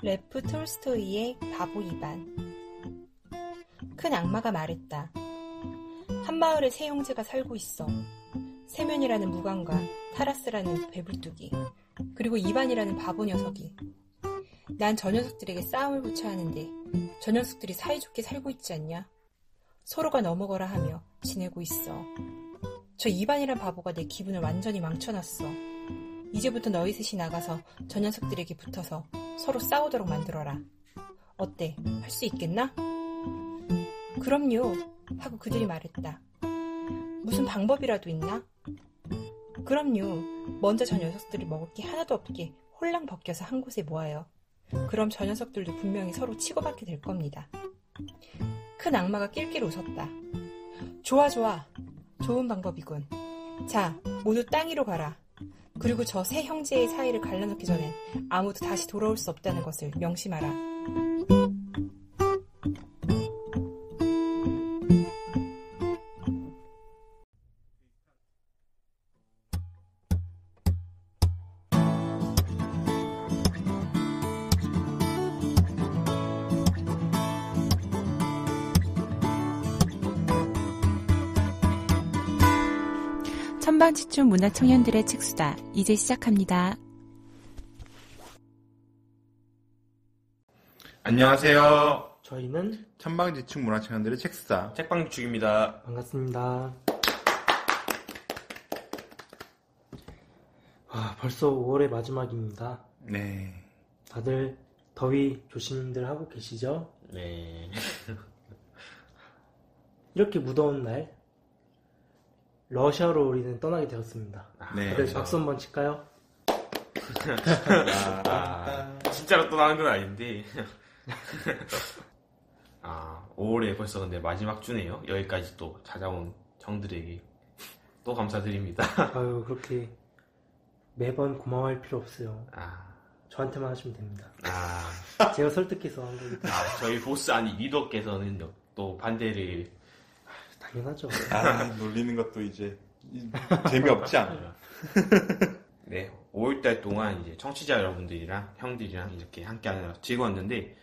레프 톨스토이의 바보 이반. 큰 악마가 말했다. 한마을에 세 형제가 살고 있어. 세면이라는 무관과 타라스라는 배불뚝이, 그리고 이반이라는 바보 녀석이. 난 저 녀석들에게 싸움을 붙여야 하는데 저 녀석들이 사이좋게 살고 있지 않냐? 서로가 넘어거라 하며 지내고 있어. 저 이반이란 바보가 내 기분을 완전히 망쳐놨어. 이제부터 너희 셋이 나가서 저 녀석들에게 붙어서 서로 싸우도록 만들어라. 어때? 할 수 있겠나? 그럼요. 하고 그들이 말했다. 무슨 방법이라도 있나? 그럼요. 먼저 저 녀석들이 먹을 게 하나도 없게 홀랑 벗겨서 한 곳에 모아요. 그럼 저 녀석들도 분명히 서로 치고받게 될 겁니다. 큰 악마가 낄낄 웃었다. 좋아. 좋은 방법이군. 자, 모두 땅 위로 가라. 그리고 저 세 형제의 사이를 갈라놓기 전엔 아무도 다시 돌아올 수 없다는 것을 명심하라. 천방지축 문화청년들의 책수다. 이제 시작합니다. 안녕하세요. 저희는 천방지축 문화청년들의 책수다. 책방지축입니다. 반갑습니다. 벌써 5월의 마지막입니다. 네. 다들 더위 조심들 하고 계시죠? 네. 이렇게 무더운 날 러시아로 우리는 떠나게 되었습니다. 네. 다들 박수 한번 칠까요? 진짜로 떠나는 건 아닌데. 5월에 벌써 근데 마지막 주네요. 여기까지 또 찾아온 형들에게 또 감사드립니다. 아유, 그렇게 매번 고마워할 필요 없어요. 아, 저한테만 하시면 됩니다. 아, 제가 설득해서 한 거기 때문에. 저희 보스 아니 리더께서는 또 반대를. 당연하죠. 놀리는 것도 이제 재미없지 않아요. 네, 5월달 동안 이제 청취자 여러분들이랑 형들이랑 이렇게 함께하느라 즐거웠는데,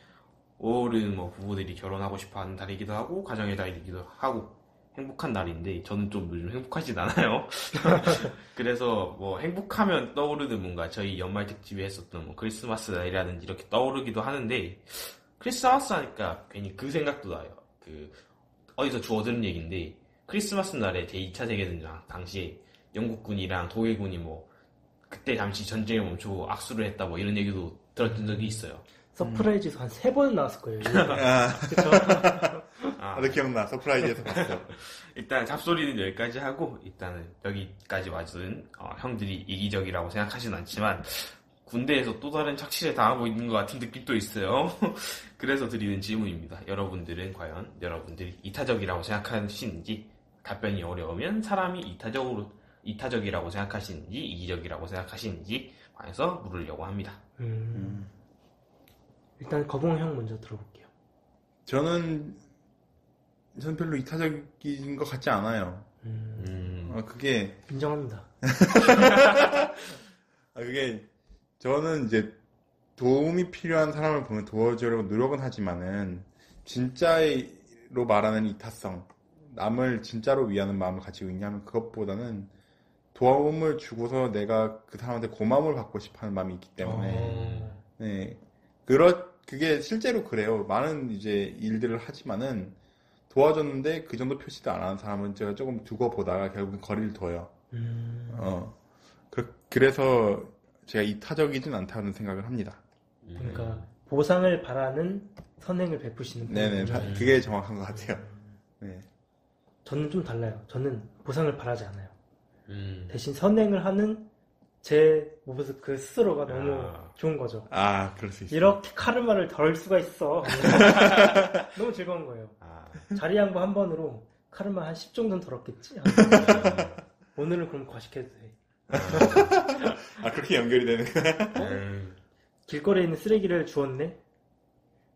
5월은 뭐 부부들이 결혼하고 싶어하는 달이기도 하고 가정의 달이기도 하고 행복한 날인데 저는 좀 요즘 행복하진 않아요. 그래서 뭐 행복하면 떠오르는 뭔가 저희 연말 특집에 했었던 뭐 크리스마스 날이라든지 이렇게 떠오르기도 하는데, 크리스마스 하니까 괜히 그 생각도 나요. 어디서 주워 들은 얘기인데, 크리스마스 날에 제2차 세계대전 당시에 영국군이랑 독일군이 뭐 그때 잠시 전쟁을 멈추고 악수를 했다 뭐 이런 얘기도 들었던 적이 있어요. 서프라이즈에서 한 3번 나왔을 거예요. 그쵸? 나도 기억나. 서프라이즈에서 봤어. 일단 잡소리는 여기까지 하고, 일단은 여기까지 와준 형들이 이기적이라고 생각하진 않지만 군대에서 또 다른 착취를 당하고 있는 것 같은 느낌도 있어요. 그래서 드리는 질문입니다. 여러분들은 과연 여러분들이 이타적이라고 생각하시는지, 답변이 어려우면 사람이 이타적이라고 생각하시는지 이기적이라고 생각하시는지 관해서 물으려고 합니다. 일단 거봉형 먼저 들어볼게요. 저는 별로 이타적인 것 같지 않아요. 그게 인정합니다. 그게 저는 이제 도움이 필요한 사람을 보면 도와주려고 노력은 하지만은 진짜로 말하는 이타성, 남을 진짜로 위하는 마음을 가지고 있냐면 그것보다는 도움을 주고서 내가 그 사람한테 고마움을 받고 싶어하는 마음이 있기 때문에 네. 그게 실제로 그래요. 많은 이제 일들을 하지만은 도와줬는데 그 정도 표시도 안 하는 사람은 제가 조금 두고 보다가 결국은 거리를 둬요. 그래서 제가 이타적이진 않다는 생각을 합니다. 그러니까 보상을 바라는 선행을 베푸시는 네네, 그게 정확한 것 같아요. 네. 저는 좀 달라요. 저는 보상을 바라지 않아요. 대신 선행을 하는 제 모습 그 스스로가 너무 좋은 거죠. 그럴 수 있어요. 이렇게 카르마를 덜 수가 있어. 너무 즐거운 거예요. 자리 양보 한 번으로 카르마 한 10 정도는 덜었겠지? 오늘은 그럼 과식해도 돼. 그렇게 연결이 되는 거야? 길거리에 있는 쓰레기를 주웠네?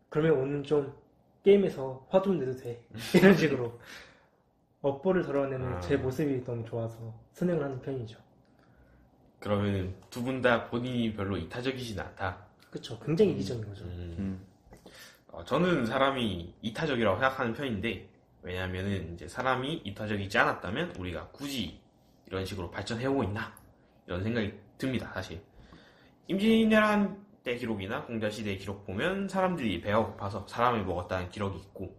그러면 오늘 좀 게임에서 화 좀 내도 돼. 이런 식으로 업보를 덜어내는 제 모습이 너무 좋아서 선행을 하는 편이죠. 그러면 두 분 다 본인이 별로 이타적이진 않다. 그쵸. 굉장히 이기적인 거죠. 저는 사람이 이타적이라고 생각하는 편인데, 왜냐하면은 이제 사람이 이타적이지 않았다면 우리가 굳이 이런 식으로 발전해오고 있나? 이런 생각이 듭니다, 사실. 임진왜란 때 기록이나 공자시대 기록 보면 사람들이 배가 고파서 사람을 먹었다는 기록이 있고,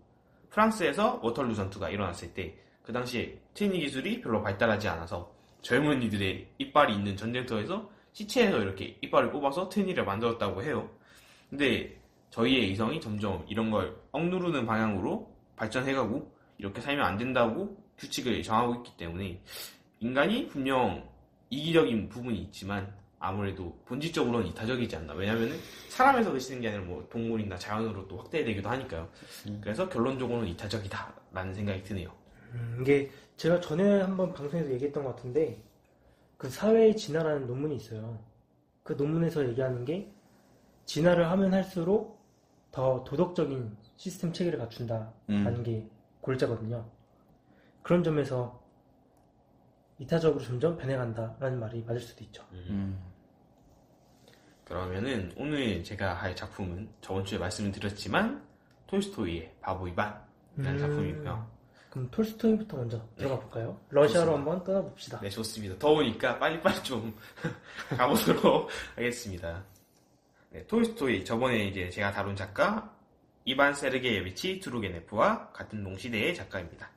프랑스에서 워털루 전투가 일어났을 때 그 당시에 트레이닝 기술이 별로 발달하지 않아서 젊은이들의 이빨이 있는 전쟁터에서 시체에서 이렇게 이빨을 뽑아서 트레이닝을 만들었다고 해요. 근데 저희의 이성이 점점 이런 걸 억누르는 방향으로 발전해가고 이렇게 살면 안 된다고 규칙을 정하고 있기 때문에 인간이 분명 이기적인 부분이 있지만 아무래도 본질적으로는 이타적이지 않나. 왜냐면은 사람에서 그치는 게 아니라 뭐 동물이나 자연으로 또 확대되기도 하니까요. 그래서 결론적으로는 이타적이다라는 생각이 드네요. 이게 제가 전에 한번 방송에서 얘기했던 것 같은데 그 사회의 진화라는 논문이 있어요. 그 논문에서 얘기하는 게 진화를 하면 할수록 더 도덕적인 시스템 체계를 갖춘다라는 게 골자거든요. 그런 점에서 이타적으로 점점 변해간다라는 말이 맞을 수도 있죠. 그러면은 오늘 제가 할 작품은 저번 주에 말씀을 드렸지만 톨스토이의 바보 이반이라는 작품이고요. 그럼 톨스토이부터 먼저 들어가 볼까요? 러시아로 좋습니다. 한번 떠나봅시다. 네, 좋습니다. 더우니까 빨리빨리 좀 가보도록 하겠습니다. 네, 톨스토이 저번에 이제 제가 다룬 작가 이반 세르게예비치 투르게네프와 같은 동시대의 작가입니다.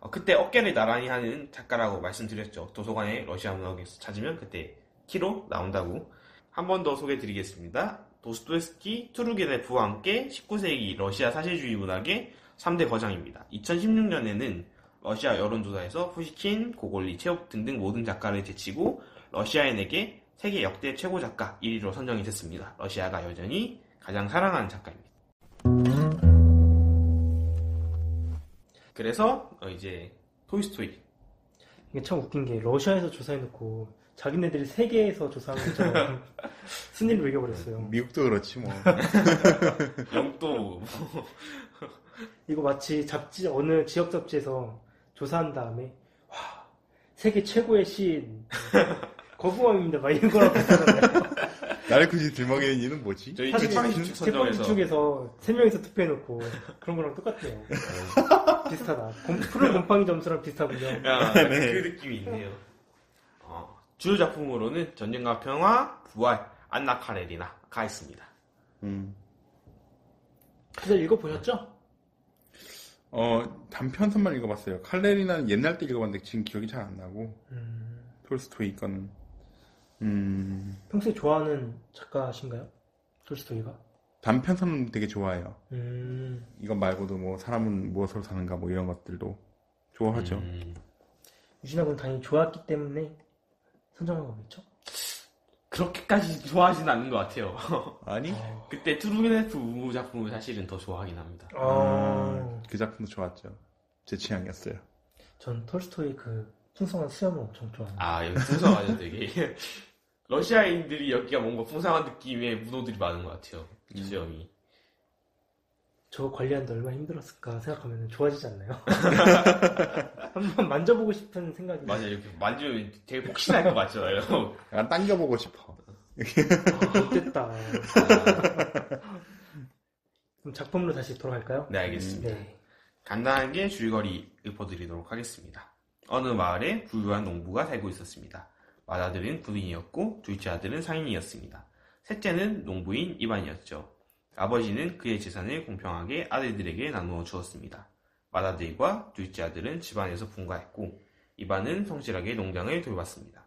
그때 어깨를 나란히 하는 작가라고 말씀드렸죠. 도서관에 러시아 문학에서 찾으면 그때 키로 나온다고. 한 번 더 소개해드리겠습니다. 도스토옙스키, 투르게네프와 함께 19세기 러시아 사실주의 문학의 3대 거장입니다. 2016년에는 러시아 여론조사에서 푸시킨, 고골리, 체홉 등등 모든 작가를 제치고 러시아인에게 세계 역대 최고 작가 1위로 선정이 됐습니다. 러시아가 여전히 가장 사랑하는 작가입니다. 그래서 이제 톨스토이. 이게 참 웃긴 게 러시아에서 조사해놓고 자기네들이 세계에서 조사한 것처럼 순위를 매겨버렸어요. 미국도 그렇지 뭐. 영도 이거 마치 잡지 어느 지역 잡지에서 조사한 다음에 와 세계 최고의 시인 거부왕입니다 막 이런 거랑 비슷하잖아요. 나를 굳이 들먹이는 이유는 뭐지? 저희 사실 책방식 선정에서 책방식에서 3명이서 투표해놓고 그런 거랑 똑같아요. 비슷하다. 푸른 곰팡이 점수랑 비슷하군요. 야, 네. 그 느낌이 있네요. 주요 작품으로는 전쟁과 평화, 부활, 안나 카레리나가 있습니다. 그래서 읽어보셨죠? 단편선만 읽어봤어요. 칼레리나는 옛날 때 읽어봤는데 지금 기억이 잘 안 나고 톨스토이 거는 평소에 좋아하는 작가신가요? 톨스토이가? 단편선 되게 좋아해요. 이것 말고도 뭐 사람은 무엇으로 사는가 뭐 이런 것들도 좋아하죠. 유진아 군 당연히 좋아했기 때문에 선정한 거겠죠? 그렇게까지 좋아하진 않는 것 같아요. 아니? 그때 투르게네프 작품을 사실은 더 좋아하긴 합니다. 그 작품도 좋았죠. 제 취향이었어요. 전 톨스토이 그 풍성한 수염을 엄청 좋아합니다. 여기 풍성하죠, 되게. 러시아인들이 여기가 뭔가 풍성한 느낌의 문호들이 많은 것 같아요. 수염이. 저거 관리하는데 얼마나 힘들었을까 생각하면 좋아지지 않나요? 한번 만져보고 싶은 생각이. 맞아요. 이렇게 만지면 되게 폭신할 것 같잖아요. 약간 당겨보고 싶어. 못됐다. 그럼 작품으로 다시 돌아갈까요? 네, 알겠습니다. 네. 간단하게 줄거리 읊어드리도록 하겠습니다. 어느 마을에 부유한 농부가 살고 있었습니다. 맏아들은 군인이었고 둘째 아들은 상인이었습니다. 셋째는 농부인 이반이었죠. 아버지는 그의 재산을 공평하게 아들들에게 나누어 주었습니다. 맏아들과 둘째 아들은 집안에서 분가했고 이반은 성실하게 농장을 돌봤습니다.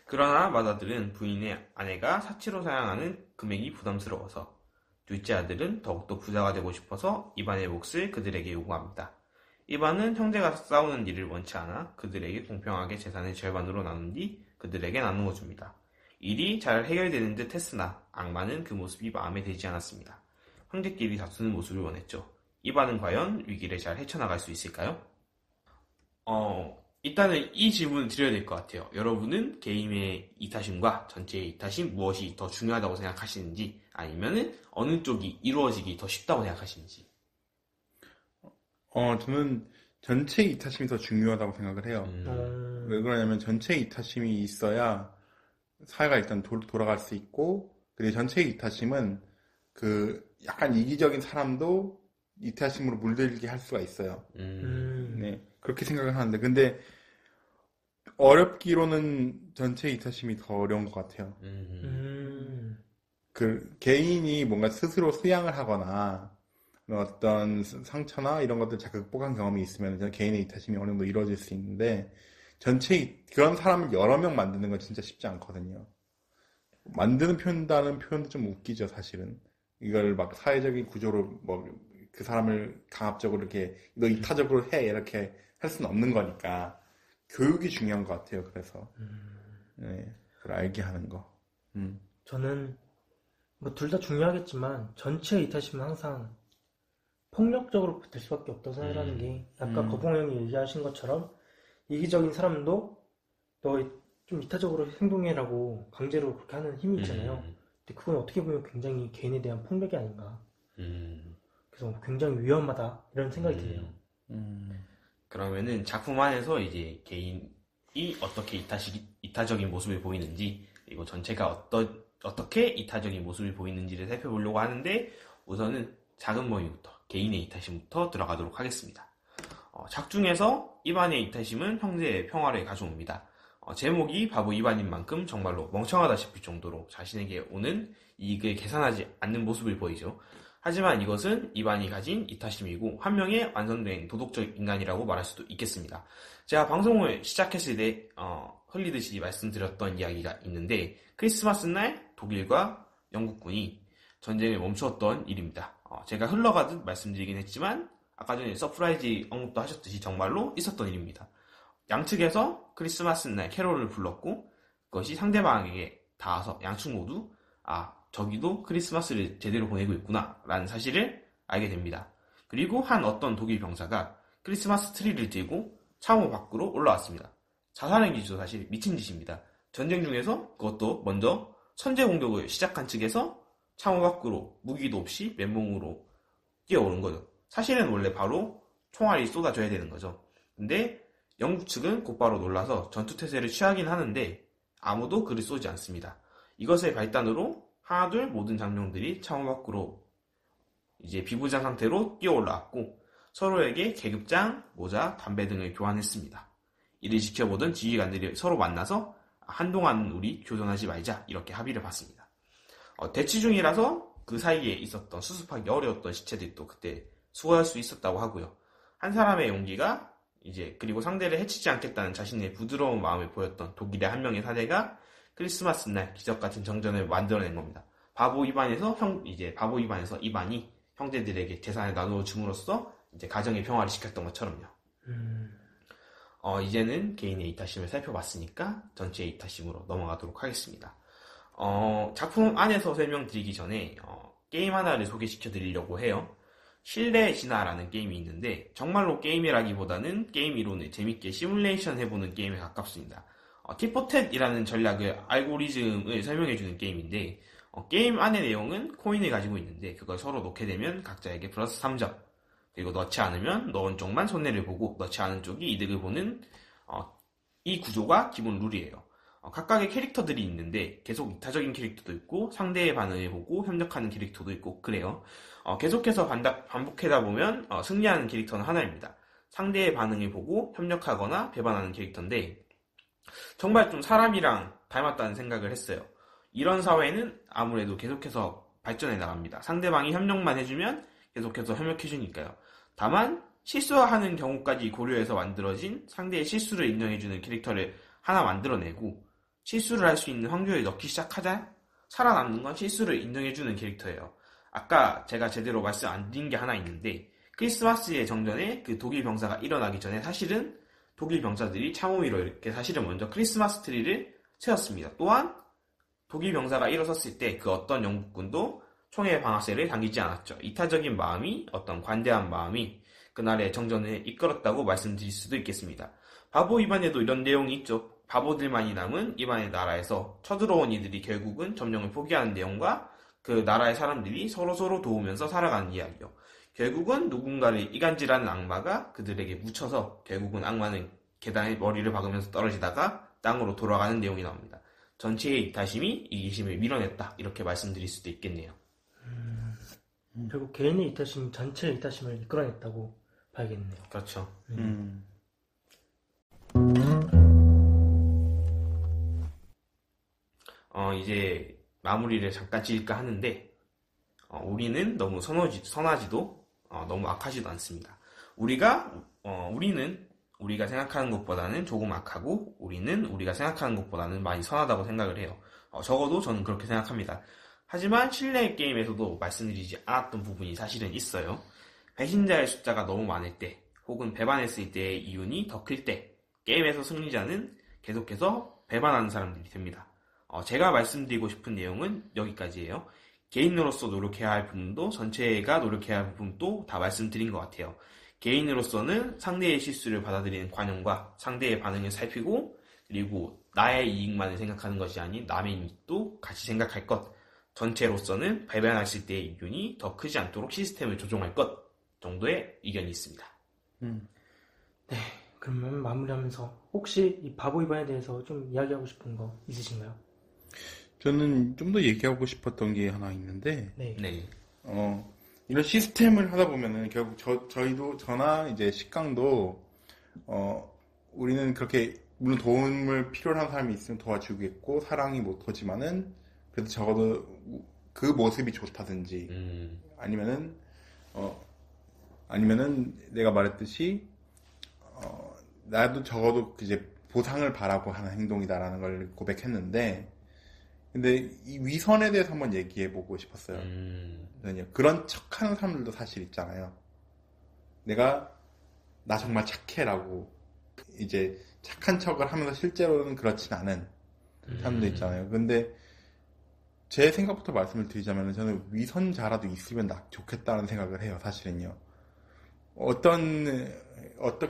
그러나 맏아들은 부인의 아내가 사치로 사용하는 금액이 부담스러워서 둘째 아들은 더욱더 부자가 되고 싶어서 이반의 몫을 그들에게 요구합니다. 이반은 형제가 싸우는 일을 원치 않아 그들에게 공평하게 재산을 절반으로 나눈 뒤 그들에게 나누어 줍니다. 일이 잘 해결되는 듯 했으나 악마는 그 모습이 마음에 들지 않았습니다. 형제끼리 다투는 모습을 원했죠. 이반은 과연 위기를 잘 헤쳐나갈 수 있을까요? 일단은 이 질문을 드려야 될 것 같아요. 여러분은 개인의 이타심과 전체의 이타심 무엇이 더 중요하다고 생각하시는지 아니면은 어느 쪽이 이루어지기 더 쉽다고 생각하시는지. 저는 전체 이타심이 더 중요하다고 생각을 해요. 왜 그러냐면 전체 이타심이 있어야 사회가 일단 돌아갈 수 있고 그리고 전체 이타심은 그 약간 이기적인 사람도 이타심으로 물들게 할 수가 있어요. 네, 그렇게 생각을 하는데 근데 어렵기로는 전체 이타심이 더 어려운 것 같아요. 그 개인이 뭔가 스스로 수양을 하거나 어떤 상처나 이런 것들 잘 극복한 경험이 있으면 개인의 이타심이 어느 정도 이루어질 수 있는데 그런 사람을 여러 명 만드는 건 진짜 쉽지 않거든요. 만드는 표현도 좀 웃기죠, 사실은. 이걸 막 사회적인 구조로 뭐 그 사람을 강압적으로 이렇게 너 이타적으로 해 이렇게 할 수는 없는 거니까 교육이 중요한 것 같아요. 그래서 네, 그걸 알게 하는 거. 저는 뭐 둘 다 중요하겠지만 전체 이타심은 항상 폭력적으로 될 수밖에 없다고 생각하는 게 아까 거봉 형이 얘기하신 것처럼 이기적인 사람도 너 좀 이타적으로 행동해라고 강제로 그렇게 하는 힘이 있잖아요. 근데 그건 어떻게 보면 굉장히 개인에 대한 폭력이 아닌가. 그래서 굉장히 위험하다 이런 생각이 드네요. 그러면은 작품 안에서 이제 개인이 어떻게 이타적인 모습을 보이는지 그리고 전체가 어떻게 이타적인 모습을 보이는지를 살펴보려고 하는데 우선은 작은 범위부터 개인의 이타심부터 들어가도록 하겠습니다. 작중에서 이반의 이타심은 형제의 평화를 가져옵니다. 제목이 바보 이반인 만큼 정말로 멍청하다 싶을 정도로 자신에게 오는 이익을 계산하지 않는 모습을 보이죠. 하지만 이것은 이반이 가진 이타심이고 한 명의 완성된 도덕적 인간이라고 말할 수도 있겠습니다. 제가 방송을 시작했을 때 흘리듯이 말씀드렸던 이야기가 있는데 크리스마스 날 독일과 영국군이 전쟁을 멈추었던 일입니다. 제가 흘러가듯 말씀드리긴 했지만 아까 전에 서프라이즈 언급도 하셨듯이 정말로 있었던 일입니다. 양측에서 크리스마스 날 캐롤을 불렀고 그것이 상대방에게 닿아서 양측 모두 저기도 크리스마스를 제대로 보내고 있구나 라는 사실을 알게 됩니다. 그리고 어떤 독일 병사가 크리스마스 트리를 들고 참호 밖으로 올라왔습니다. 자살행위죠. 사실 미친 짓입니다. 전쟁 중에서 그것도 먼저 선제 공격을 시작한 측에서 참호 밖으로 무기도 없이 맨몸으로 뛰어오른 거죠. 사실은 원래 바로 총알이 쏟아져야 되는 거죠. 근데 영국 측은 곧바로 놀라서 전투태세를 취하긴 하는데 아무도 그를 쏘지 않습니다. 이것의 발단으로 하나둘 모든 장병들이 참호 밖으로 이제 비부장 상태로 뛰어올라왔고 서로에게 계급장, 모자, 담배 등을 교환했습니다. 이를 지켜보던 지휘관들이 서로 만나서 한동안 우리 교전하지 말자 이렇게 합의를 봤습니다. 대치 중이라서 그 사이에 있었던 수습하기 어려웠던 시체들도 그때 수거할 수 있었다고 하고요. 한 사람의 용기가 그리고 상대를 해치지 않겠다는 자신의 부드러운 마음을 보였던 독일의 한 명의 사내가 크리스마스 날 기적같은 정전을 만들어낸 겁니다. 바보 이반에서 이반이 형제들에게 재산을 나누어 줌으로써 가정의 평화를 지켰던 것처럼요. 이제는 개인의 이타심을 살펴봤으니까 전체의 이타심으로 넘어가도록 하겠습니다. 작품 안에서 설명드리기 전에 게임 하나를 소개시켜 드리려고 해요. 실내 진화라는 게임이 있는데 정말로 게임이라기보다는 게임 이론을 재밌게 시뮬레이션 해보는 게임에 가깝습니다. 티포텟이라는 전략을 알고리즘을 설명해주는 게임인데 게임 안의 내용은 코인을 가지고 있는데 그걸 서로 놓게 되면 각자에게 플러스 3점 그리고 넣지 않으면 넣은 쪽만 손해를 보고 넣지 않은 쪽이 이득을 보는 이 구조가 기본 룰이에요. 각각의 캐릭터들이 있는데 계속 이타적인 캐릭터도 있고 상대의 반응을 보고 협력하는 캐릭터도 있고 그래요. 계속해서 반복하다 보면 승리하는 캐릭터는 하나입니다. 상대의 반응을 보고 협력하거나 배반하는 캐릭터인데 정말 좀 사람이랑 닮았다는 생각을 했어요. 이런 사회는 아무래도 계속해서 발전해 나갑니다. 상대방이 협력만 해주면 계속해서 협력해주니까요. 다만 실수하는 경우까지 고려해서 만들어진 상대의 실수를 인정해주는 캐릭터를 하나 만들어내고 실수를 할 수 있는 확률을 넣기 시작하자 살아남는 건 실수를 인정해주는 캐릭터예요. 아까 제가 제대로 말씀 안 드린 게 하나 있는데 크리스마스의 정전에 그 독일 병사가 일어나기 전에 사실은 독일 병사들이 참호 위로 이렇게 사실은 먼저 크리스마스 트리를 세웠습니다. 또한 독일 병사가 일어섰을 때 그 어떤 영국군도 총의 방아쇠를 당기지 않았죠. 이타적인 마음이 어떤 관대한 마음이 그날의 정전을 이끌었다고 말씀드릴 수도 있겠습니다. 바보 이반에도 이런 내용이 있죠. 바보들만이 남은 이반의 나라에서 쳐들어온 이들이 결국은 점령을 포기하는 내용과 그 나라의 사람들이 서로서로 도우면서 살아가는 이야기요. 결국은 누군가를 이간질하는 악마가 그들에게 묻혀서 결국은 악마는 계단에 머리를 박으면서 떨어지다가 땅으로 돌아가는 내용이 나옵니다. 전체의 이타심이 이기심을 밀어냈다 이렇게 말씀드릴 수도 있겠네요. 결국 개인의 이타심, 전체의 이타심을 이끌어냈다고 봐야겠네요. 그렇죠. 이제 마무리를 잠깐 지을까 하는데 우리는 너무 선하지도 너무 악하지도 않습니다. 우리는 우리가 생각하는 것보다는 조금 악하고 우리는 우리가 생각하는 것보다는 많이 선하다고 생각을 해요. 적어도 저는 그렇게 생각합니다. 하지만 실내 게임에서도 말씀드리지 않았던 부분이 사실은 있어요. 배신자의 숫자가 너무 많을 때 혹은 배반했을 때의 이윤이 더 클 때 게임에서 승리자는 계속해서 배반하는 사람들이 됩니다. 제가 말씀드리고 싶은 내용은 여기까지예요. 개인으로서 노력해야 할 부분도 전체가 노력해야 할 부분도 다 말씀드린 것 같아요. 개인으로서는 상대의 실수를 받아들이는 관용과 상대의 반응을 살피고 그리고 나의 이익만을 생각하는 것이 아닌 남의 이익도 같이 생각할 것. 전체로서는 배반했을 때의 이윤이 더 크지 않도록 시스템을 조정할 것 정도의 의견이 있습니다. 네, 그러면 마무리하면서 혹시 이 바보 위반에 대해서 좀 이야기하고 싶은 거 있으신가요? 저는 좀 더 얘기하고 싶었던 게 하나 있는데, 네. 이런 시스템을 하다 보면은 결국 저희도 저나 이제 식강도 우리는 그렇게 물론 도움을 필요로 하는 사람이 있으면 도와주겠고 사랑이 못하지만은 그래도 적어도 그 모습이 좋다든지 아니면은 내가 말했듯이 나도 적어도 이제 보상을 바라고 하는 행동이다라는 걸 고백했는데 근데 이 위선에 대해서 한번 얘기해보고 싶었어요. 그런 척하는 사람들도 사실 있잖아요. 나 정말 착해라고 이제 착한 척을 하면서 실제로는 그렇진 않은 사람도 있잖아요. 근데 제 생각부터 말씀을 드리자면 저는 위선자라도 있으면 좋겠다는 생각을 해요. 사실은요.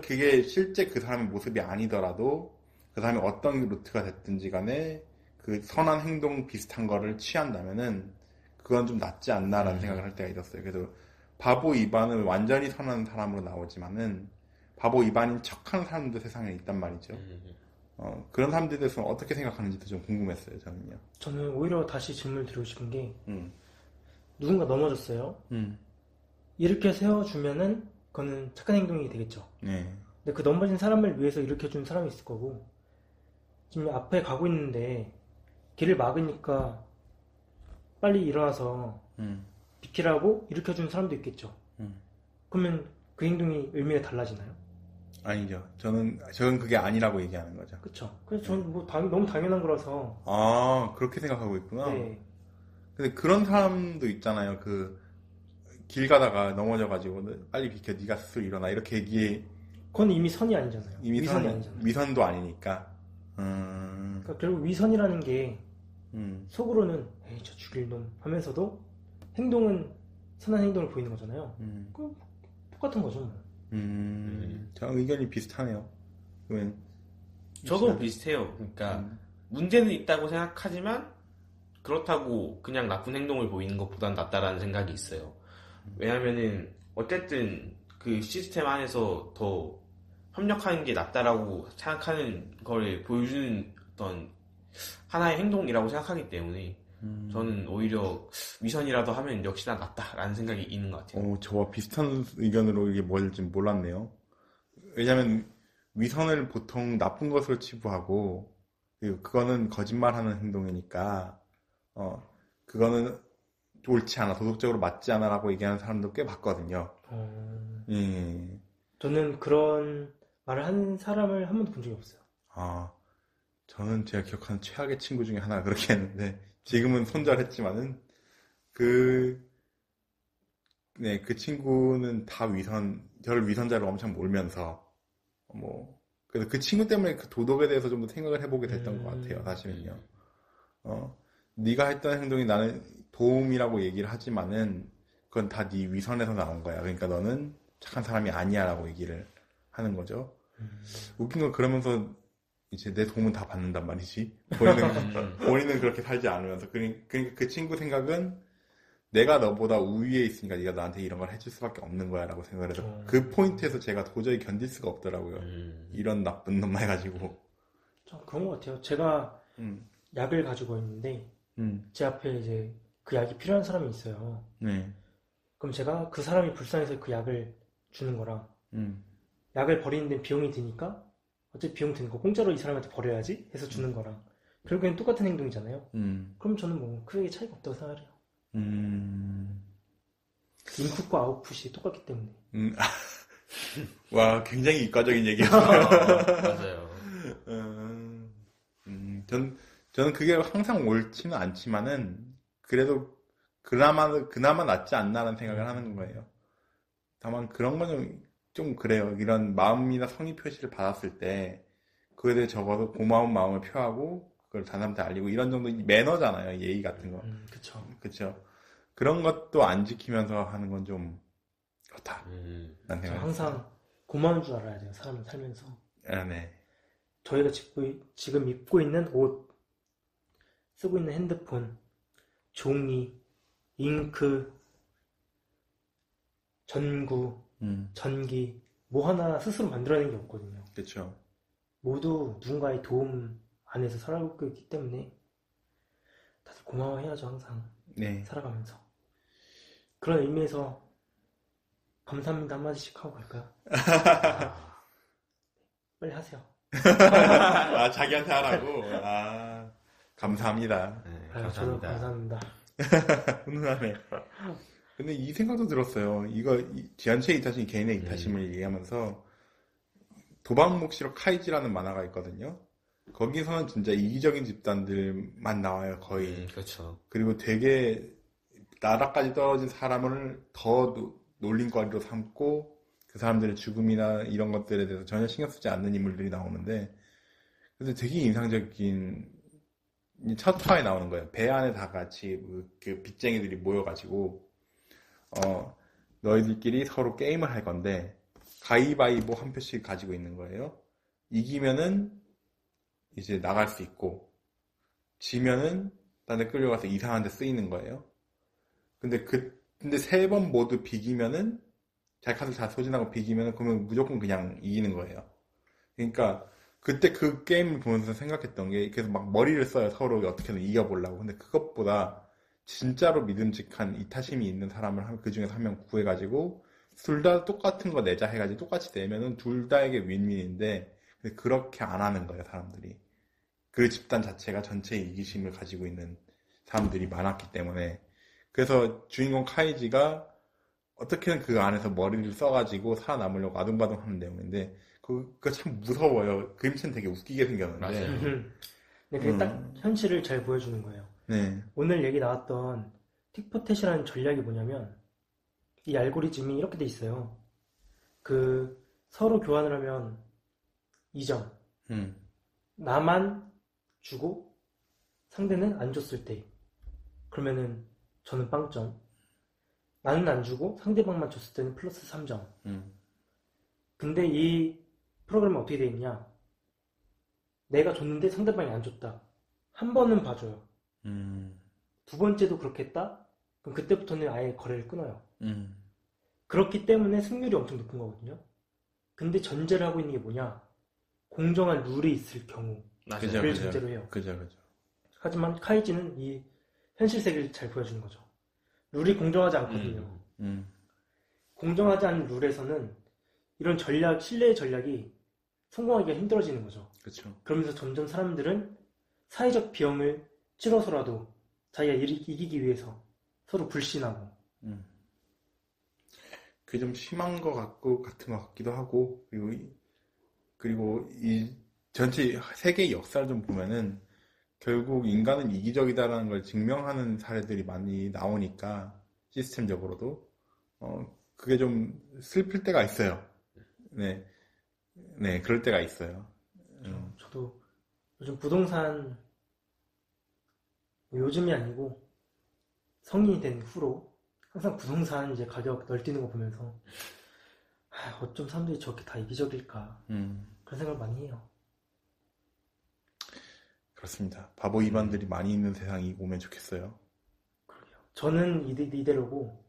그게 실제 그 사람의 모습이 아니더라도 그 사람이 어떤 루트가 됐든지 간에 그 선한 행동 비슷한 거를 취한다면은 그건 좀 낫지 않나라는 생각을 할 때가 있었어요. 그래서 바보 이반은 완전히 선한 사람으로 나오지만은 바보 이반인 척하는 사람도 세상에 있단 말이죠. 그런 사람들에 대해서 어떻게 생각하는지도 좀 궁금했어요, 저는요. 저는 오히려 다시 질문을 드리고 싶은 게 누군가 넘어졌어요. 이렇게 세워주면은 그거는 착한 행동이 되겠죠. 네. 근데 그 넘어진 사람을 위해서 일으켜준 사람이 있을 거고 지금 앞에 가고 있는데 길을 막으니까 빨리 일어나서 비키라고 일으켜준 사람도 있겠죠. 그러면 그 행동이 의미가 달라지나요? 아니죠. 저는 그게 아니라고 얘기하는 거죠. 그쵸. 그래서 저는 너무 당연한 거라서. 아, 그렇게 생각하고 있구나. 네. 근데 그런 사람도 있잖아요. 길 가다가 넘어져가지고 빨리 비켜, 네가 스스로 일어나 이렇게 얘기해. 그건 이미 선이 아니잖아요. 이미 위선이 아니잖아요. 위선도 아니니까. 그러니까 결국 위선이라는 게 속으로는 에이 저 죽일 놈 하면서도 행동은 선한 행동을 보이는 거잖아요. 그 똑같은 거죠. 뭐. 저랑 의견이 비슷하네요. 그러면 저도 비슷해요. 그러니까 문제는 있다고 생각하지만 그렇다고 그냥 나쁜 행동을 보이는 것보단 낫다라는 생각이 있어요. 왜냐면은 어쨌든 그 시스템 안에서 더 협력하는 게 낫다라고 생각하는 걸 보여주는 어떤 하나의 행동이라고 생각하기 때문에 저는 오히려 위선이라도 하면 역시나 낫다라는 생각이 있는 것 같아요. 저와 비슷한 의견으로 이게 뭘지 몰랐네요. 왜냐면 위선을 보통 나쁜 것으로 치부하고 그거는 거짓말하는 행동이니까 그거는 옳지 않아, 도덕적으로 맞지 않아라고 얘기하는 사람도 꽤 봤거든요. 예. 저는 그런 말을 한 사람을 한 번도 본 적이 없어요. 저는 제가 기억하는 최악의 친구 중에 하나가 그렇게 했는데 지금은 손절했지만은 그 친구는 저를 위선자로 엄청 몰면서 그래서 그 친구 때문에 그 도덕에 대해서 좀 더 생각을 해보게 됐던 것 같아요. 사실은요. 네가 했던 행동이 나는 도움이라고 얘기를 하지만은 그건 다 네 위선에서 나온 거야. 그러니까 너는 착한 사람이 아니야라고 얘기를 하는 거죠. 웃긴 건 그러면서 이제 내 도움은 다 받는단 말이지. 본인은 그렇게 살지 않으면서. 그러니까 그 친구 생각은 내가 너보다 우위에 있으니까 네가 나한테 이런 걸 해줄 수밖에 없는 거야 라고 생각을 해서 그 포인트에서 제가 도저히 견딜 수가 없더라고요. 이런 나쁜 놈만 해가지고. 좀 그런 것 같아요. 제가 약을 가지고 있는데 음, 제 앞에 이제 그 약이 필요한 사람이 있어요. 네, 그럼 제가 그 사람이 불쌍해서 그 약을 주는 거랑 음, 약을 버리는 데 비용이 드니까 어차피 비용 드는 거 공짜로 이 사람한테 버려야지 해서 주는 거랑 결국엔 똑같은 행동이잖아요. 그럼 저는 뭐 크게 차이가 없다고 생각해요. 음, 인풋과 아웃풋이 똑같기 때문에. 와, 굉장히 이과적인 얘기였어요. 맞아요. 저는 그게 항상 옳지는 않지만은, 그래도 그나마 낫지 않나라는 생각을 하는 거예요. 다만 그런 건 좀 그래요. 이런 마음이나 성의 표시를 받았을 때, 그에 대해 적어도 고마운 마음을 표하고, 그걸 다른 사람한테 알리고, 이런 정도 매너잖아요. 예의 같은 거. 그쵸. 그쵸. 그런 것도 안 지키면서 하는 건 좀 그렇다. 라는 저 생각이 항상 고마운 줄 알아야 돼요. 사람은 살면서. 들어요. 네. 저희가 지금 입고 있는 옷, 쓰고 있는 핸드폰, 종이, 잉크, 전구, 전기, 뭐 하나 스스로 만들어내는 게 없거든요. 그쵸. 모두 누군가의 도움 안에서 살아가고 있기 때문에 다들 고마워해야죠, 항상. 네. 살아가면서. 그런 의미에서 감사합니다 한마디씩 하고 갈까요? 빨리 하세요. 아, 자기한테 하라고? 아, 감사합니다. 네, 저도 감사합니다. 감사합니다. 훈훈하네. 근데 이 생각도 들었어요. 지한치의 이타심, 개인의 이타심을 얘기하면서 도박목시로 카이지라는 만화가 있거든요. 거기서는 진짜 이기적인 집단들만 나와요, 거의. 그렇죠. 그리고 되게 나라까지 떨어진 사람을 더 놀림거리로 삼고 그 사람들의 죽음이나 이런 것들에 대해서 전혀 신경 쓰지 않는 인물들이 나오는데, 그래서 되게 인상적인 첫 화에 나오는 거예요. 배 안에 다 같이 그 빚쟁이들이 모여가지고 너희들끼리 서로 게임을 할 건데 가위바위보 한 표씩 가지고 있는 거예요. 이기면은 이제 나갈 수 있고 지면은 딴 데 끌려가서 이상한 데 쓰이는 거예요. 근데 세 번 모두 비기면은 자기 카드를 다 소진하고 비기면은 그러면 무조건 그냥 이기는 거예요. 그러니까 그때 그 게임을 보면서 생각했던 게, 그래서 막 머리를 써요. 서로 어떻게든 이겨보려고. 근데 그것보다 진짜로 믿음직한 이타심이 있는 사람을 그 중에서 한 명 구해가지고 둘 다 똑같은 거 내자 해가지고 똑같이 내면은 둘 다에게 윈윈인데, 근데 그렇게 안 하는 거예요, 사람들이. 그 집단 자체가 전체의 이기심을 가지고 있는 사람들이 많았기 때문에. 그래서 주인공 카이지가 어떻게든 그 안에서 머리를 써가지고 살아남으려고 아둥바둥 하는 내용인데, 그거 참 무서워요. 그림체는 되게 웃기게 생겼는데. 맞아요. 근데 그게 딱 현실을 잘 보여주는 거예요. 네. 오늘 얘기 나왔던 틱포텟이라는 전략이 뭐냐면, 이 알고리즘이 이렇게 돼 있어요. 서로 교환을 하면 2점. 나만 주고 상대는 안 줬을 때, 그러면은 저는 빵점. 나는 안 주고 상대방만 줬을 때는 플러스 3점. 근데 이 프로그램은 어떻게 돼 있냐? 내가 줬는데 상대방이 안 줬다. 한 번은 봐줘요. 두 번째도 그렇게 했다? 그럼 그때부터는 아예 거래를 끊어요. 그렇기 때문에 승률이 엄청 높은 거거든요. 근데 전제를 하고 있는 게 뭐냐? 공정한 룰이 있을 경우를 전제로 해요. 그죠. 하지만 카이지는 이 현실 세계를 잘 보여주는 거죠. 룰이 공정하지 않거든요. 공정하지 않은 룰에서는 이런 신뢰의 전략이 성공하기가 힘들어지는 거죠. 그렇죠. 그러면서 점점 사람들은 사회적 비용을 치러서라도 자기가 이기기 위해서 서로 불신하고. 그게 좀 심한 것 같은 것 같기도 하고, 그리고 이 전체 세계의 역사를 좀 보면은 결국 인간은 이기적이다라는 걸 증명하는 사례들이 많이 나오니까, 시스템적으로도 그게 좀 슬플 때가 있어요. 네, 그럴 때가 있어요. 저도 요즘 부동산, 요즘이 아니고 성인이 된 후로 항상 부동산 이제 가격 널뛰는 거 보면서 어쩜 사람들이 저렇게 다 이기적일까, 그런 생각을 많이 해요. 그렇습니다. 바보 이반들이 많이 있는 세상이 오면 좋겠어요. 그러게요. 저는 이대로고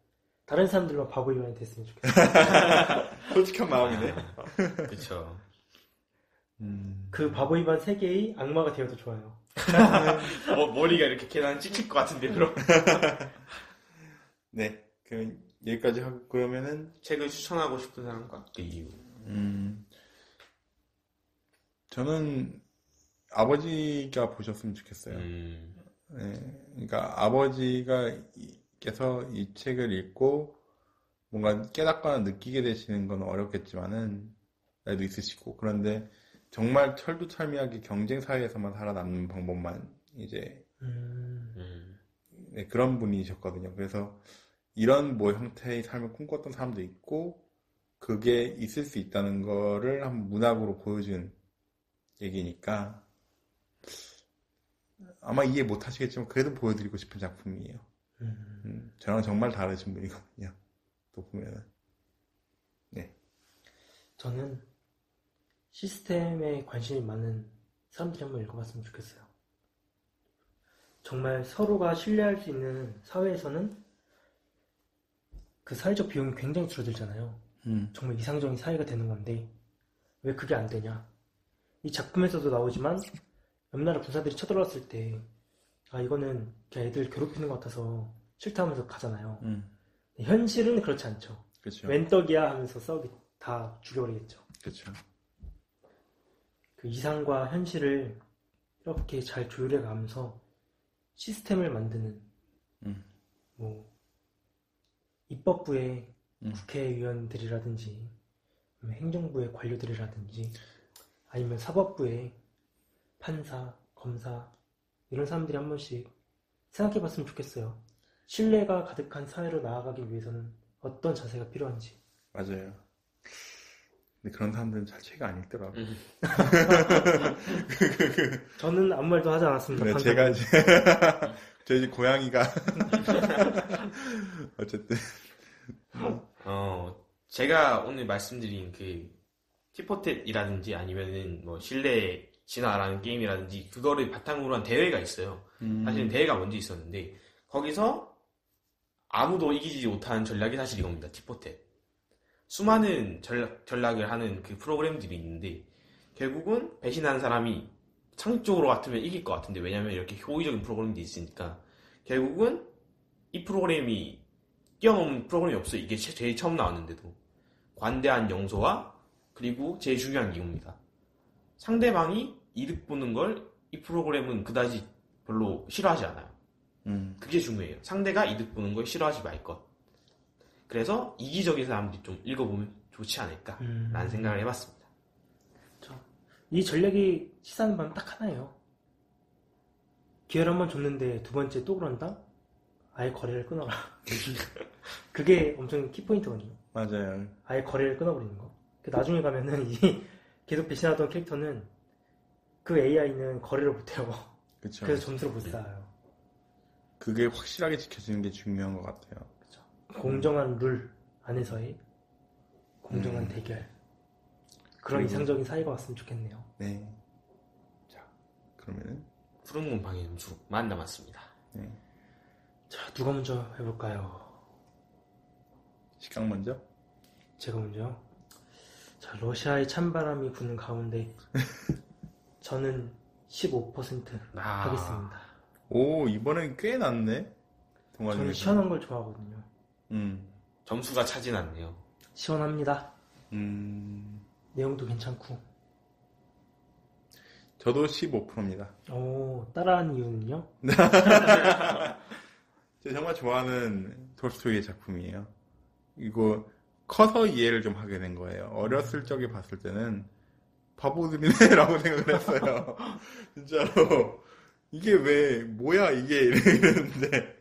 다른 사람들만 바보 이반이 됐으면 좋겠어요. 솔직한 마음이네. 그렇죠. 그 바보 이반 세계의 악마가 되어도 좋아요. 머리가 이렇게 계단 찍힐 것 같은데, 그럼. 네, 그럼 여기까지 하고 그러면은 책을 추천하고 싶은 사람과 그 이유. 저는 아버지가 보셨으면 좋겠어요. 네, 그러니까 아버지께서 이 책을 읽고 뭔가 깨닫거나 느끼게 되시는 건 어렵겠지만은 나이도 있으시고 그런데 정말 철두철미하게 경쟁 사회에서만 살아남는 방법만 이제 네, 그런 분이셨거든요. 그래서 이런 뭐 형태의 삶을 꿈꿨던 사람도 있고 그게 있을 수 있다는 거를 한번 문학으로 보여준 얘기니까 아마 이해 못 하시겠지만 그래도 보여드리고 싶은 작품이에요. 저랑 정말 다르신 분이거든요. 또 보면은. 네. 저는 시스템에 관심이 많은 사람들이 한번 읽어봤으면 좋겠어요. 정말 서로가 신뢰할 수 있는 사회에서는 그 사회적 비용이 굉장히 줄어들잖아요. 정말 이상적인 사회가 되는 건데 왜 그게 안 되냐? 이 작품에서도 나오지만 옆나라 군사들이 쳐들어왔을 때 이거는 그냥 애들 괴롭히는 것 같아서 싫다 하면서 가잖아요. 현실은 그렇지 않죠. 그렇죠. 웬 떡이야 하면서 다 죽여버리겠죠. 그렇죠. 그 이상과 현실을 이렇게 잘 조율해 가면서 시스템을 만드는 뭐 입법부의 국회의원들이라든지 행정부의 관료들이라든지 아니면 사법부의 판사, 검사 이런 사람들이 한 번씩 생각해 봤으면 좋겠어요. 신뢰가 가득한 사회로 나아가기 위해서는 어떤 자세가 필요한지. 맞아요. 근데 그런 사람들은 잘 책 안 읽더라고. 저는 아무 말도 하지 않았습니다. 네, 제가 이제 저희 집 고양이가 어쨌든 제가 오늘 말씀드린 그 티포텟이라든지 아니면은 뭐 실내 진화라는 게임이라든지 그거를 바탕으로 한 대회가 있어요. 사실은 대회가 먼저 있었는데 거기서 아무도 이기지 못하는 전략이 사실 이겁니다. 티포텟. 수많은 전략을 하는 그 프로그램들이 있는데 결국은 배신하는 사람이 상식적으로 같으면 이길 것 같은데 왜냐면 이렇게 효의적인 프로그램들이 있으니까 결국은 이 프로그램이 뛰어넘는 프로그램이 없어요. 이게 제일 처음 나왔는데도 관대한 영소와 그리고 제일 중요한 이유입니다. 상대방이 이득 보는 걸 이 프로그램은 그다지 별로 싫어하지 않아요. 그게 중요해요. 상대가 이득 보는 걸 싫어하지 말 것. 그래서 이기적인 사람들이 좀 읽어보면 좋지 않을까라는 생각을 해봤습니다. 이 전략이 시사하는 바는 딱 하나예요. 기회를 한번 줬는데 두 번째 또 그런다? 아예 거래를 끊어라. 그게 엄청 키포인트거든요. 맞아요. 아예 거래를 끊어버리는 거. 나중에 가면은 계속 배신하던 캐릭터는 그 AI는 거래를 못해요. 그쵸. 그래서 점수를 못 쌓아요. 그게 확실하게 지켜지는 게 중요한 것 같아요. 그쵸. 공정한 룰 안에서의 공정한 대결. 그런 이상적인 사이가 왔으면 좋겠네요. 네. 자, 그러면은 푸른 곰팡이 점수만 남았습니다. 네. 자, 누가 먼저 해볼까요? 식강 먼저? 제가 먼저요. 자, 러시아의 찬바람이 부는 가운데 저는 15% 하겠습니다. 오, 이번엔 꽤 낮네. 동화 저는 중에서. 시원한 걸 좋아하거든요. 점수가 차진 않네요. 시원합니다. 내용도 괜찮고. 저도 15%입니다. 오, 따라한 이유는요? 제가 정말 좋아하는 톨스토이의 작품이에요. 이거 커서 이해를 좀 하게 된 거예요. 어렸을 적에 봤을 때는 바보들이네 라고 생각을 했어요. 진짜로 이게 왜 뭐야 이게 이랬는데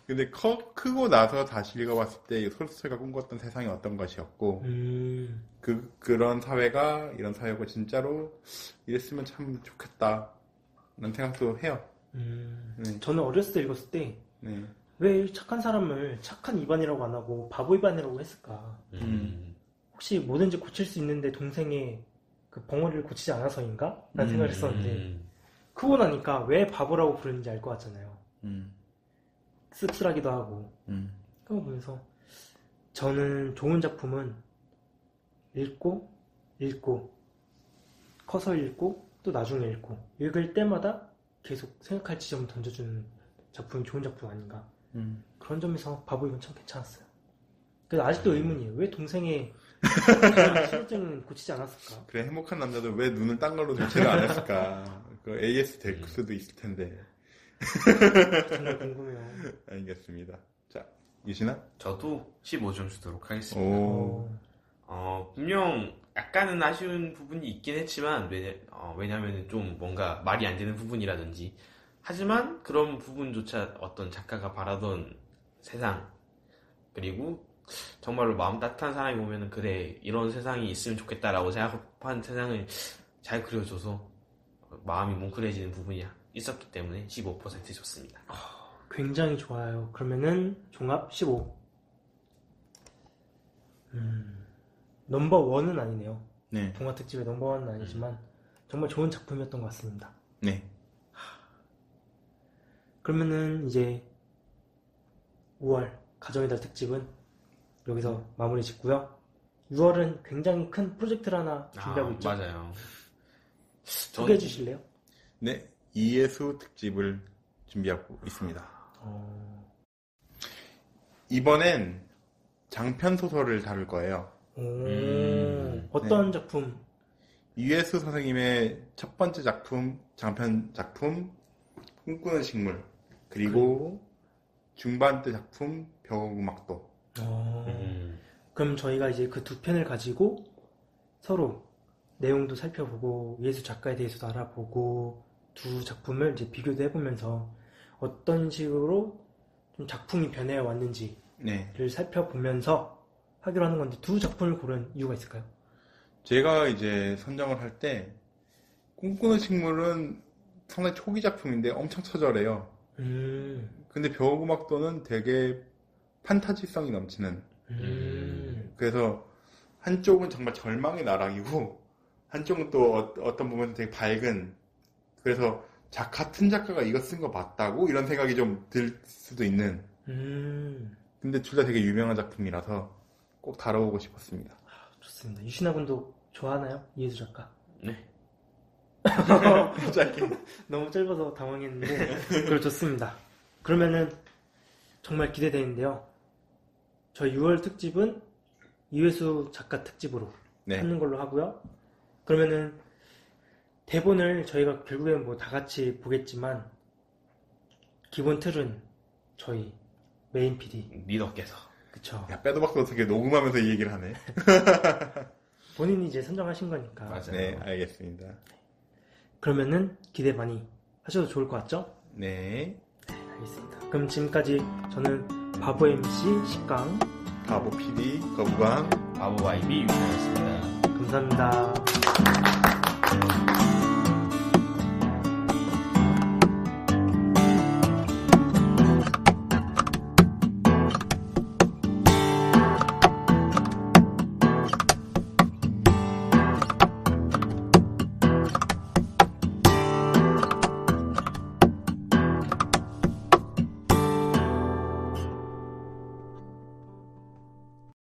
근데 크고 나서 다시 읽어봤을 때 톨스토이가 꿈꿨던 세상이 어떤 것이었고 그런 사회가 이런 사회고 진짜로 이랬으면 참 좋겠다 라는 생각도 해요. 네. 저는 어렸을 때 읽었을 때 네. 왜 착한 사람을 착한 이반이라고 안 하고 바보 이반이라고 했을까? 혹시 뭐든지 고칠 수 있는데 동생의 그 벙어리를 고치지 않아서인가? 라는 생각을 했었는데 크고 나니까 왜 바보라고 부르는지 알 것 같잖아요. 씁쓸하기도 하고 그거 보면서 저는 좋은 작품은 읽고 커서 읽고 또 나중에 읽고 읽을 때마다 계속 생각할 지점을 던져주는 작품이 좋은 작품 아닌가. 그런 점에서 바보이면 참 괜찮았어요. 그래서 아직도 의문이에요. 왜 동생의 신호증은 고치지 않았을까? 그래, 행복한 남자도 왜 눈을 딴 걸로 대체를 안 했을까? 그 AS 될 수도 있을 텐데. 정말 궁금해요. 알겠습니다. 자, 유신아? 저도 15점 주도록 하겠습니다. 오. 분명 약간은 아쉬운 부분이 있긴 했지만, 왜냐면 좀 뭔가 말이 안 되는 부분이라든지, 하지만 그런 부분조차 어떤 작가가 바라던 세상, 그리고 정말로 마음 따뜻한 사람이 보면은 그래, 이런 세상이 있으면 좋겠다라고 생각한 세상을 잘 그려줘서 마음이 뭉클해지는 부분이 있었기 때문에 15% 줬습니다. 굉장히 좋아요. 그러면은 종합 15. 넘버원은 아니네요. 네. 동화 특집의 넘버원은 아니지만 정말 좋은 작품이었던 것 같습니다. 네. 그러면은 이제 5월 가정의 달 특집은 여기서 마무리 짓고요. 6월은 굉장히 큰 프로젝트를 하나 준비하고 있죠. 맞아요. 소개해 주실래요? 네. 이예수 특집을 준비하고 있습니다. 이번엔 장편 소설을 다룰 거예요. 어떤 작품? 이예수 선생님의 첫 번째 작품, 장편 작품, 꿈꾸는 식물, 그리고 중반대 작품, 벽음악도. 그럼 저희가 이제 그 두 편을 가지고 서로 내용도 살펴보고 예수 작가에 대해서도 알아보고 두 작품을 이제 비교도 해보면서 어떤 식으로 좀 작품이 변해 왔는지를 네. 살펴보면서 하기로 하는 건데 두 작품을 고른 이유가 있을까요? 제가 이제 선정을 할 때 꿈꾸는 식물은 상당히 초기 작품인데 엄청 처절해요. 근데 벽음악도는 되게 판타지성이 넘치는. 그래서 한쪽은 정말 절망의 나락이고 한쪽은 또 어떤 부분은 되게 밝은. 그래서 같은 작가가 이거 쓴 거 맞다고 이런 생각이 좀 들 수도 있는. 근데 둘 다 되게 유명한 작품이라서 꼭 다뤄보고 싶었습니다. 좋습니다. 유신아 군도 좋아하나요? 이예수 작가? 네. 짧게. 너무 짧아서 당황했는데 그걸 좋습니다. 그러면은 정말 기대되는데요. 저희 6월 특집은 이예수 작가 특집으로 네. 하는 걸로 하고요. 그러면은 대본을 저희가 결국에는 뭐 다 같이 보겠지만 기본 틀은 저희 메인 PD 리더께서. 그쵸. 야, 빼도 박도 어떻게 녹음하면서 이 얘기를 하네. 본인이 이제 선정하신 거니까. 맞아요. 네, 알겠습니다. 그러면은 기대 많이 하셔도 좋을 것 같죠? 네. 알겠습니다. 그럼 지금까지 저는 바보 MC 식강 바보 PD, 거부광. 바보 YB 유신이었습니다. 감사합니다.